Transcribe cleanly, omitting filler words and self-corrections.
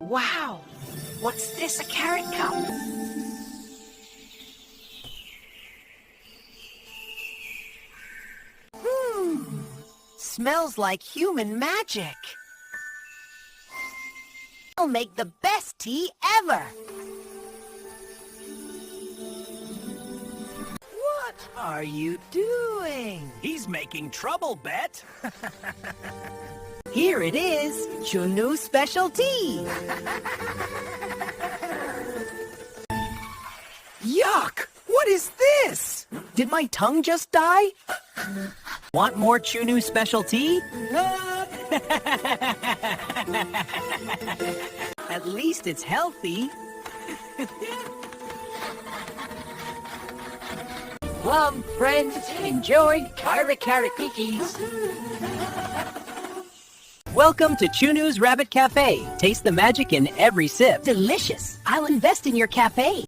Wow! What's this, a carrot cup? Smells like human magic. I'll make the best tea ever. What are you doing? He's making trouble, Bet. Here it is, Chunnu special tea. Yuck! What is this? Did my tongue just die? Want more Chunnu special tea? At least it's healthy. Plum friends, enjoy carrot cookies. Welcome to Chunnu's Rabbit Café. Taste the magic in every sip. Delicious. I'll invest in your cafe.